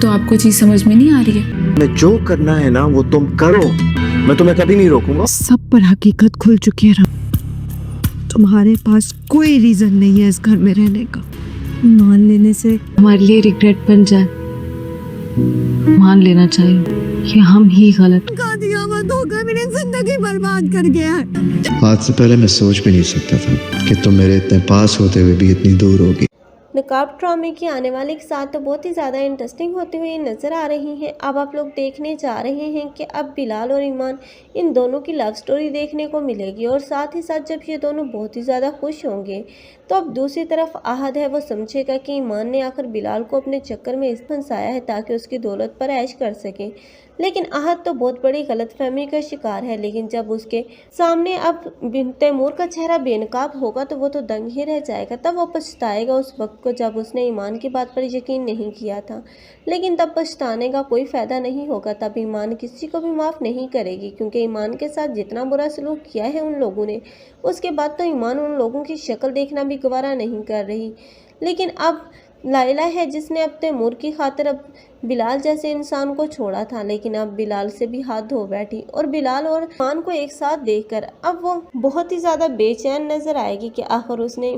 तो आपको चीज समझ में नहीं आ रही है। मैं जो करना है ना वो तुम करो, मैं तुम्हें कभी नहीं रोकूंगा। सब पर हकीकत खुल चुकी है। तुम्हारे पास कोई रीजन नहीं है इस घर में रहने का। मान लेने से हमारे लिए रिग्रेट बन जाए। मान लेना चाहिए कि हम ही गलत। दिया हुआ धोखा मेरी जिंदगी बर्बाद कर गया है। आज से पहले मैं सोच भी नहीं सकता था कि तुम मेरे इतने पास होते हुए भी इतनी दूर होगी। नकाब ड्रामे की आने वाली एक साथ तो बहुत ही ज़्यादा इंटरेस्टिंग होती हुई नज़र आ रही हैं। अब आप लोग देखने जा रहे हैं कि अब बिलाल और ईमान इन दोनों की लव स्टोरी देखने को मिलेगी और साथ ही साथ जब ये दोनों बहुत ही ज़्यादा खुश होंगे तो अब दूसरी तरफ आहद है, वो समझेगा कि ईमान ने आकर बिलाल को अपने चक्कर में इस फंसाया है ताकि उसकी दौलत पर ऐश कर सके। लेकिन आहद तो बहुत बड़ी गलतफहमी का शिकार है। लेकिन जब उसके सामने अब तैमूर का चेहरा बेनकाब होगा तो वो तो दंग ही रह जाएगा। तब वो पछताएगा उस वक्त को जब उसने ईमान की बात पर यकीन नहीं किया था। लेकिन तब पछताने का कोई फ़ायदा नहीं होगा। तब ईमान किसी को भी माफ़ नहीं करेगी, क्योंकि ईमान के साथ जितना बुरा सलूक किया है उन लोगों ने, उसके बाद तो ईमान उन लोगों की शक्ल देखना भी गवारा नहीं कर रही। लेकिन अब लाइला है जिसने अब तैमूर की खातिर अब बिलाल जैसे इंसान को छोड़ा था, लेकिन अब बिलाल से भी हाथ धो बैठी और बिलाल और ईमान को एक साथ देखकर अब वो बहुत ही ज़्यादा बेचैन नज़र आएगी कि आखिर उसने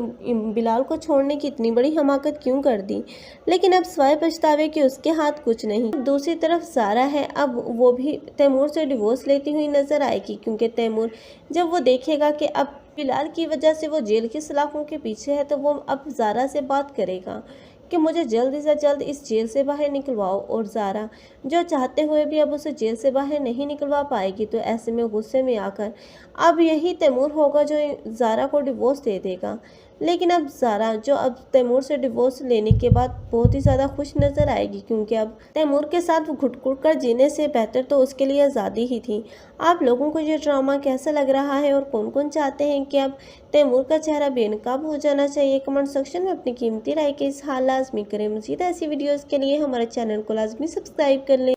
बिलाल को छोड़ने की इतनी बड़ी हमाकत क्यों कर दी। लेकिन अब स्वाय पछतावे कि उसके हाथ कुछ नहीं। दूसरी तरफ ज़ारा है, अब वो भी तैमूर से डिवोर्स लेती हुई नज़र आएगी, क्योंकि तैमूर जब वो देखेगा कि अब बिलाल की वजह से वो जेल की सलाखों के पीछे है तो वो अब ज़ारा से बात करेगा कि मुझे जल्द से जल्द इस जेल से बाहर निकलवाओ। और ज़ारा जो चाहते हुए भी अब उसे जेल से बाहर नहीं निकलवा पाएगी, तो ऐसे में गुस्से में आकर अब यही तैमूर होगा जो ज़ारा को डिवोर्स दे देगा। लेकिन अब ज़ारा जो अब तैमूर से डिवोर्स लेने के बाद बहुत ही ज़्यादा खुश नज़र आएगी, क्योंकि अब तैमूर के साथ घुट-घुट कर जीने से बेहतर तो उसके लिए आज़ादी ही थी। आप लोगों को ये ड्रामा कैसा लग रहा है और कौन कौन चाहते हैं कि अब तैमूर का चेहरा बेनकाब हो जाना चाहिए? कमेंट सेक्शन में अपनी कीमती राय के इज़हार लाज़मी करें। मज़ीद ऐसी वीडियोज़ के लिए हमारे चैनल को लाज़मी सब्सक्राइब कर लें।